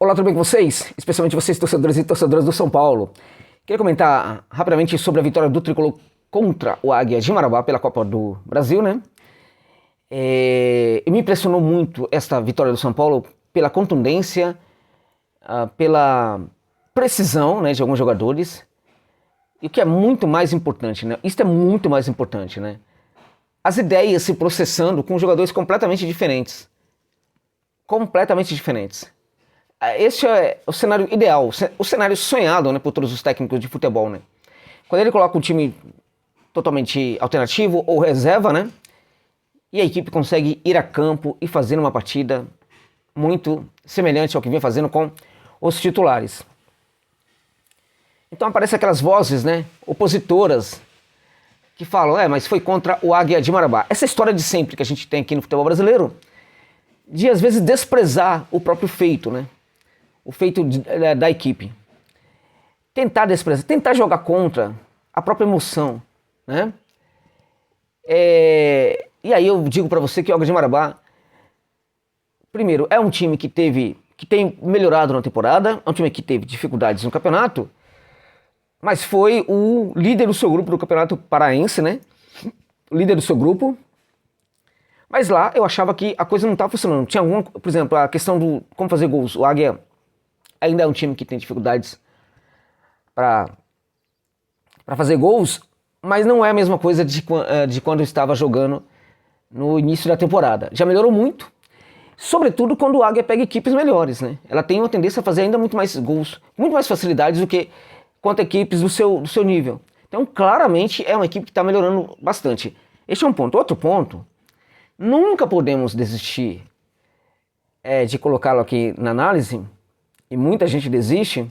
Olá, tudo bem com vocês? Especialmente vocês, torcedores e torcedoras do São Paulo. Queria comentar rapidamente sobre a vitória do Tricolor contra o Águia de Marabá pela Copa do Brasil, né? Me impressionou muito esta vitória do São Paulo pela contundência, pela precisão, né, de alguns jogadores. E o que é muito mais importante, né? Isso é muito mais importante, né? As ideias se processando com jogadores completamente diferentes. Completamente diferentes. Esse é o cenário ideal, o cenário sonhado, né, por todos os técnicos de futebol, né? Quando ele coloca um time totalmente alternativo ou reserva, né? E a equipe consegue ir a campo e fazer uma partida muito semelhante ao que vinha fazendo com os titulares. Então aparecem aquelas vozes, né, opositoras, que falam, mas foi contra o Águia de Marabá. Essa história de sempre que a gente tem aqui no futebol brasileiro, de às vezes desprezar o próprio feito, né? O feito da equipe. Tentar desprezar, tentar jogar contra a própria emoção, né? E aí eu digo pra você que o Águia de Marabá, primeiro, é um time que tem melhorado na temporada, é um time que teve dificuldades no campeonato, mas foi o líder do seu grupo do Campeonato Paraense, né? O líder do seu grupo. Mas lá eu achava que a coisa não estava funcionando. Tinha alguma, por exemplo, a questão do como fazer gols. O Águia ainda é um time que tem dificuldades para fazer gols, mas não é a mesma coisa de quando estava jogando no início da temporada. Já melhorou muito, sobretudo quando o Águia pega equipes melhores, né? Ela tem uma tendência a fazer ainda muito mais gols, muito mais facilidades do que contra equipes do seu nível. Então, claramente, é uma equipe que está melhorando bastante. Este é um ponto. Outro ponto, nunca podemos desistir de colocá-lo aqui na análise, e muita gente desiste,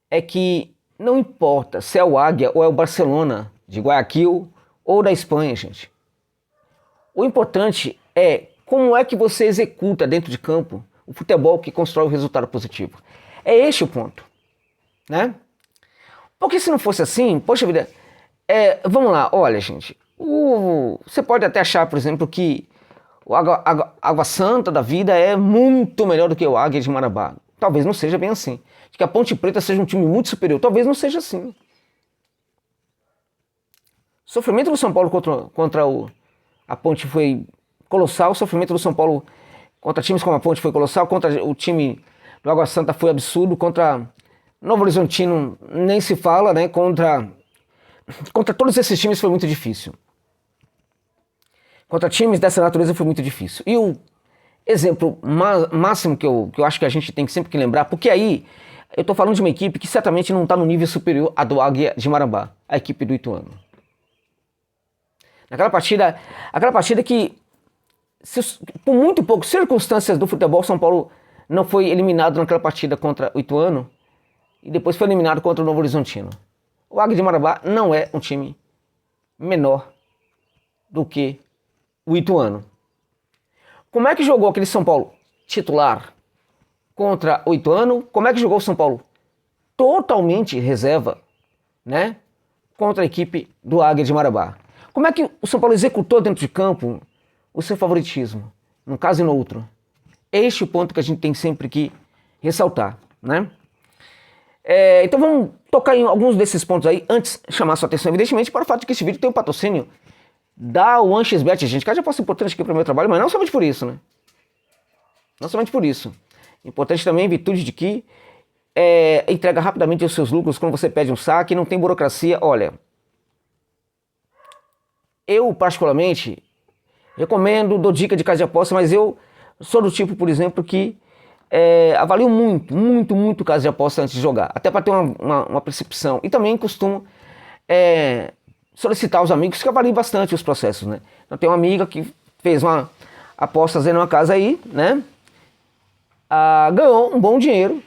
é que não importa se é o Águia ou é o Barcelona de Guayaquil ou da Espanha, gente. O importante é como é que você executa dentro de campo o futebol que constrói o resultado positivo. É este o ponto, né? Porque se não fosse assim, poxa vida, vamos lá, olha, gente, você pode até achar, por exemplo, que o Água Santa da vida é muito melhor do que o Águia de Marabá. Talvez não seja bem assim. Que a Ponte Preta seja um time muito superior. Talvez não seja assim. O sofrimento do São Paulo contra a Ponte foi colossal. O sofrimento do São Paulo contra times como a Ponte foi colossal. Contra o time do Água Santa foi absurdo. Contra Novo Horizontino nem se fala, né? Contra todos esses times foi muito difícil. Contra times dessa natureza foi muito difícil. E o exemplo máximo que eu acho que a gente tem sempre que lembrar, porque aí eu estou falando de uma equipe que certamente não está no nível superior à do Águia de Marabá, a equipe do Ituano. Aquela partida que, por muito poucas circunstâncias do futebol, São Paulo não foi eliminado naquela partida contra o Ituano e depois foi eliminado contra o Novo Horizontino. O Águia de Marabá não é um time menor do que o Ituano. Como é que jogou aquele São Paulo titular contra o Ituano? Como é que jogou o São Paulo totalmente reserva, né, contra a equipe do Águia de Marabá? Como é que o São Paulo executou dentro de campo o seu favoritismo, num caso e no outro? Este é o ponto que a gente tem sempre que ressaltar, né? Então vamos tocar em alguns desses pontos aí, antes de chamar a sua atenção, evidentemente, para o fato de que esse vídeo tem um patrocínio da 1xBet, gente, que já posso importante aqui para o meu trabalho, mas não somente por isso, né? Não somente por isso. Importante também em virtude de que entrega rapidamente os seus lucros quando você pede um saque, não tem burocracia. Olha, eu particularmente recomendo, dou dica de casa de aposta, mas eu sou do tipo, por exemplo, que avalio muito casa de aposta antes de jogar, até para ter uma percepção. E também costumo solicitar aos amigos que avaliem bastante os processos, né? Eu tenho uma amiga que fez uma aposta em uma casa aí, né? Ganhou um bom dinheiro,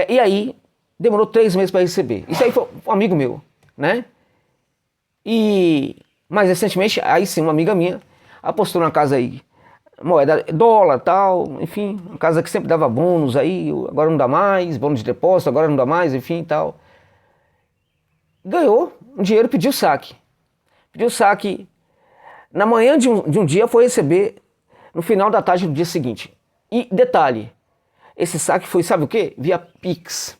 e aí demorou 3 meses para receber. Isso aí foi um amigo meu, né? E mais recentemente, aí sim, uma amiga minha apostou na casa aí, moeda, dólar, tal, enfim, uma casa que sempre dava bônus aí, agora não dá mais, bônus de depósito, agora não dá mais, enfim, tal. Ganhou um dinheiro, pediu saque. Pediu saque. Na manhã de um dia foi receber no final da tarde do dia seguinte. E detalhe, esse saque foi, sabe o quê? Via Pix.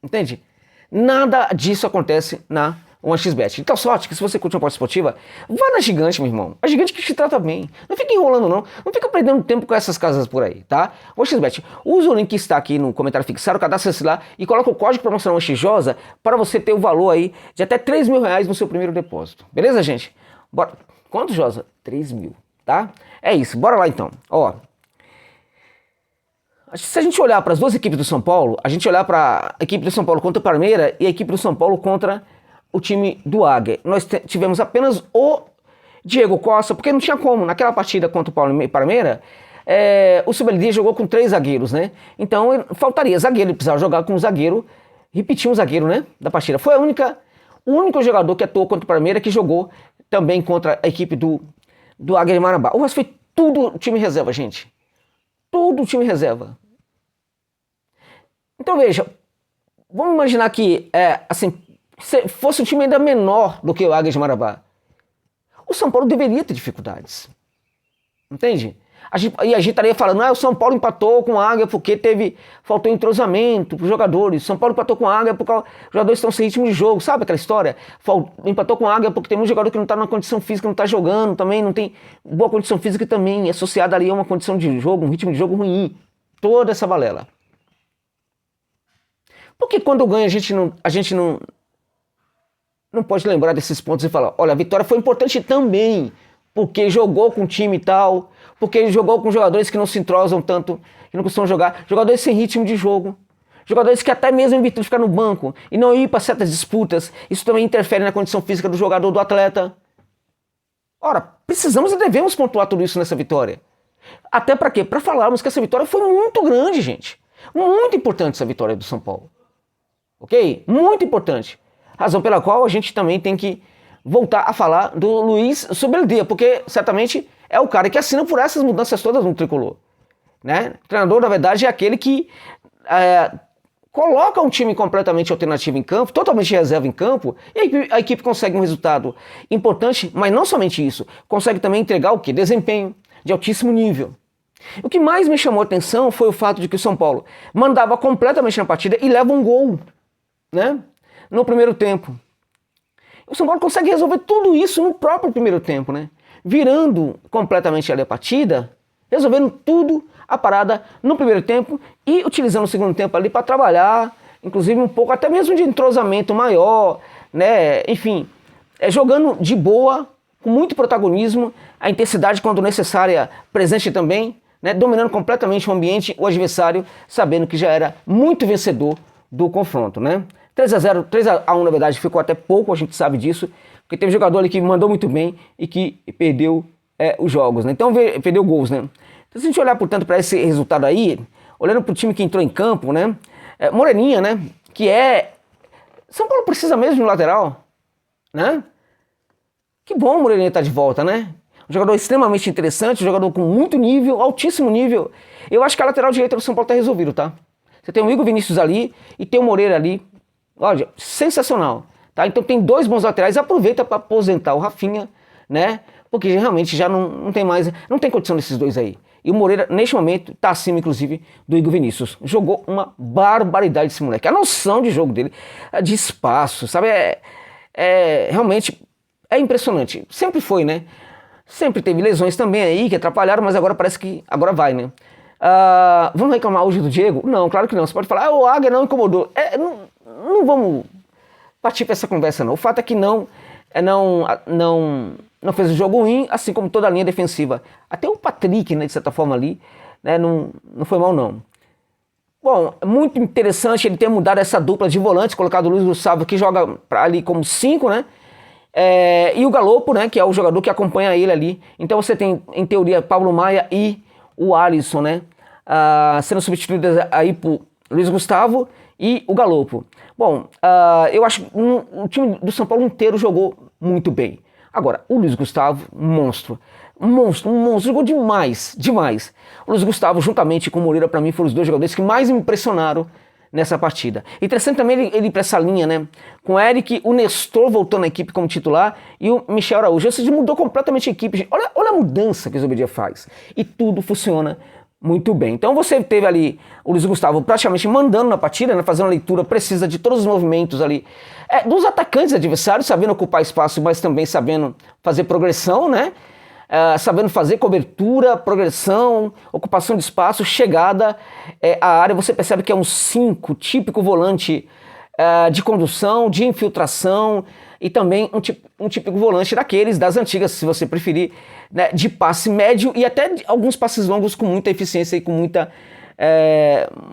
Entende? Nada disso acontece na 1xBet. Então, sorte que se você curte uma aposta esportiva, vá na Gigante, meu irmão. A Gigante que te trata bem. Não fica enrolando, não. Não fica perdendo tempo com essas casas por aí, tá? 1xBet, usa o link que está aqui no comentário fixado, cadastra-se lá e coloca o código promocional XJOSA para você ter o valor aí de até R$3.000 no seu primeiro depósito. Beleza, gente? Bora. Quanto, Josa? 3.000, tá? É isso. Bora lá, então. Ó. Se a gente olhar para as duas equipes do São Paulo, a gente olhar para a equipe do São Paulo contra o Palmeiras e a equipe do São Paulo contra o time do Águia. Nós tivemos apenas o Diego Costa, porque não tinha como. Naquela partida contra o Palmeiras, o Subeldê jogou com 3 zagueiros, né? Então faltaria zagueiro, ele precisava jogar com um zagueiro, repetir um zagueiro, né? Da partida. Foi o único jogador que atuou contra o Palmeiras que jogou também contra a equipe do Águia de Marabá. O resto foi tudo time reserva, gente. Tudo time reserva. Então veja, vamos imaginar que assim, se fosse um time ainda menor do que o Águia de Marabá, o São Paulo deveria ter dificuldades. Entende? A gente estaria falando, o São Paulo empatou com a Águia porque faltou entrosamento para os jogadores. São Paulo empatou com a Águia porque os jogadores estão sem ritmo de jogo. Sabe aquela história? Empatou com a Águia porque tem um jogador que não está na condição física, não está jogando também, não tem boa condição física também, associada ali a uma condição de jogo, um ritmo de jogo ruim. Toda essa balela. Porque quando ganha a gente não pode lembrar desses pontos e falar, olha, a vitória foi importante também, porque jogou com um time e tal, porque ele jogou com jogadores que não se entrosam tanto, que não costumam jogar, jogadores sem ritmo de jogo, jogadores que até mesmo em virtude de ficar no banco e não ir para certas disputas, isso também interfere na condição física do jogador, do atleta. Ora, precisamos e devemos pontuar tudo isso nessa vitória. Até para quê? Para falarmos que essa vitória foi muito grande, gente. Muito importante essa vitória do São Paulo. Ok? Muito importante. Razão pela qual a gente também tem que voltar a falar do Luiz Subeldê, porque certamente é o cara que assina por essas mudanças todas no tricolor. Né? O treinador, na verdade, é aquele que coloca um time completamente alternativo em campo, totalmente reserva em campo, e a equipe consegue um resultado importante, mas não somente isso, consegue também entregar o quê? Desempenho de altíssimo nível. O que mais me chamou a atenção foi o fato de que o São Paulo mandava completamente na partida e leva um gol, né? No primeiro tempo. O São Paulo consegue resolver tudo isso no próprio primeiro tempo, né? Virando completamente ali a partida, resolvendo tudo a parada no primeiro tempo e utilizando o segundo tempo ali para trabalhar, inclusive um pouco até mesmo de entrosamento maior, né? Enfim, jogando de boa, com muito protagonismo, a intensidade quando necessária presente também, né? Dominando completamente o ambiente, o adversário, sabendo que já era muito vencedor do confronto, né? 3-0, 3-1 na verdade ficou até pouco, a gente sabe disso, porque teve jogador ali que mandou muito bem e que perdeu os jogos, né? Então perdeu gols, né? Então se a gente olhar, portanto, para esse resultado aí, olhando para o time que entrou em campo, né? Moreninha, né? Que São Paulo precisa mesmo de um lateral, né? Que bom o Moreninha tá de volta, né? Um jogador extremamente interessante, um jogador com muito nível, altíssimo nível. Eu acho que a lateral direita do São Paulo tá resolvido, tá? Você tem o Igor Vinícius ali e tem o Moreira ali. Olha, sensacional, tá? Então tem 2 bons laterais, aproveita para aposentar o Rafinha, né? Porque realmente já não tem mais, não tem condição desses 2 aí. E o Moreira, neste momento, tá acima, inclusive, do Igor Vinícius. Jogou uma barbaridade esse moleque. A noção de jogo dele, de espaço, sabe? Realmente é impressionante. Sempre foi, né? Sempre teve lesões também aí que atrapalharam, mas agora parece que agora vai, né? Vamos reclamar hoje do Diego? Não, claro que não. Você pode falar, o Águia não incomodou. Não vamos partir para essa conversa, não. O fato é que não fez um jogo ruim, assim como toda a linha defensiva. Até o Patrick, né, de certa forma ali, né, não foi mal, não. Bom, é muito interessante ele ter mudado essa dupla de volantes, colocado o Luiz Gustavo, que joga ali como 5, né? E o Galopo, né, que é o jogador que acompanha ele ali. Então você tem, em teoria, Pablo Maia e o Alisson, né? Sendo substituídos aí por Luiz Gustavo e o Galopo. Bom, eu acho que o time do São Paulo inteiro jogou muito bem. Agora, o Luiz Gustavo, monstro, jogou demais. O Luiz Gustavo, juntamente com o Moreira, para mim, foram os 2 jogadores que mais me impressionaram nessa partida. Interessante também ele para essa linha, né? Com o Eric, o Nestor voltando à equipe como titular e o Michel Araújo. Ou seja, mudou completamente a equipe. Olha a mudança que o Zubeldia faz. E tudo funciona muito bem. Então você teve ali o Luiz Gustavo praticamente mandando na partida, né, fazendo uma leitura precisa de todos os movimentos ali, dos atacantes adversários, sabendo ocupar espaço, mas também sabendo fazer progressão, né? Sabendo fazer cobertura, progressão, ocupação de espaço, chegada à área. Você percebe que é um 5, típico volante de condução, de infiltração, e também um típico volante daqueles das antigas, se você preferir, né, de passe médio e até alguns passes longos com muita eficiência e com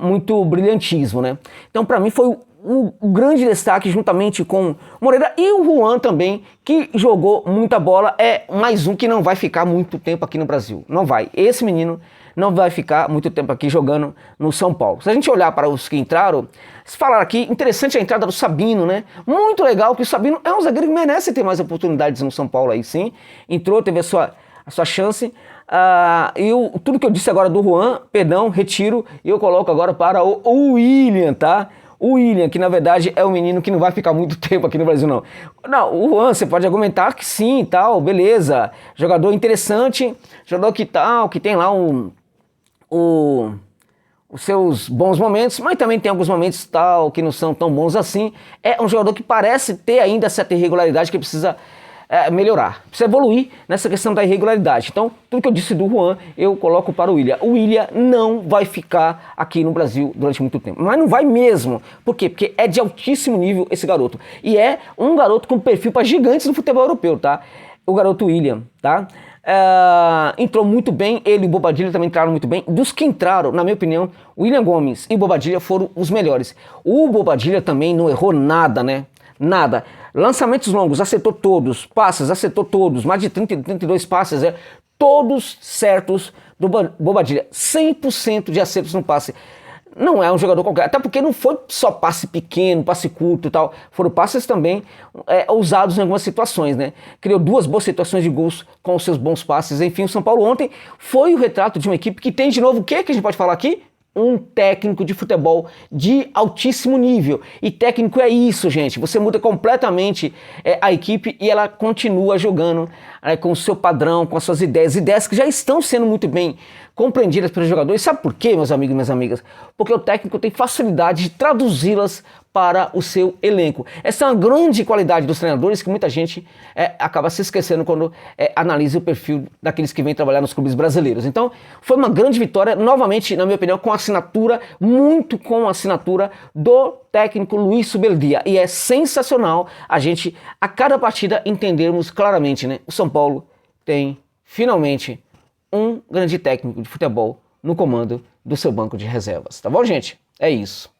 muito brilhantismo, né? Então, para mim, foi o grande destaque, juntamente com o Moreira e o Juan também, que jogou muita bola. É mais um que não vai ficar muito tempo aqui no Brasil. Não vai. Esse menino não vai ficar muito tempo aqui jogando no São Paulo. Se a gente olhar para os que entraram, se falar aqui, interessante a entrada do Sabino, né? Muito legal, que o Sabino é um zagueiro que merece ter mais oportunidades no São Paulo aí, sim. Entrou, teve a sua chance. Tudo que eu disse agora do Juan, perdão, retiro, e eu coloco agora para o William, tá? O William, que na verdade é um menino que não vai ficar muito tempo aqui no Brasil, não. Não, o Juan, você pode argumentar que sim, tal, beleza. Jogador interessante, jogador que tem lá os seus bons momentos, mas também tem alguns momentos tal que não são tão bons assim. É um jogador que parece ter ainda certa irregularidade que precisa melhorar, precisa evoluir nessa questão da irregularidade. Então, tudo que eu disse do Juan, eu coloco para o William. O William não vai ficar aqui no Brasil durante muito tempo, mas não vai mesmo. Por quê? Porque é de altíssimo nível esse garoto, e é um garoto com perfil para gigantes do futebol europeu, tá? O garoto William, tá? Entrou muito bem, ele e o Bobadilla também entraram muito bem. Dos que entraram, na minha opinião, o William Gomes e o Bobadilla foram os melhores. O Bobadilla também não errou nada, né? Nada. Lançamentos longos, acertou todos. Passes, acertou todos. Mais de 32 passes, todos certos do Bobadilla. 100% de acertos no passe. Não é um jogador qualquer, até porque não foi só passe pequeno, passe curto e tal. Foram passes também ousados em algumas situações, né? Criou 2 boas situações de gols com os seus bons passes. Enfim, o São Paulo ontem foi o retrato de uma equipe que tem de novo o que a gente pode falar aqui? Um técnico de futebol de altíssimo nível. E técnico é isso, gente. Você muda completamente a equipe e ela continua jogando com o seu padrão, com as suas ideias que já estão sendo muito bem compreendidas pelos jogadores. Sabe por quê, meus amigos e minhas amigas? Porque o técnico tem facilidade de traduzi-las para o seu elenco. Essa é uma grande qualidade dos treinadores que muita gente acaba se esquecendo quando analisa o perfil daqueles que vêm trabalhar nos clubes brasileiros. Então, foi uma grande vitória, novamente, na minha opinião, com a assinatura do técnico Luis Subeldia. E é sensacional a gente, a cada partida, entendermos claramente, né? O São Paulo tem, finalmente, um grande técnico de futebol no comando do seu banco de reservas. Tá bom, gente? É isso.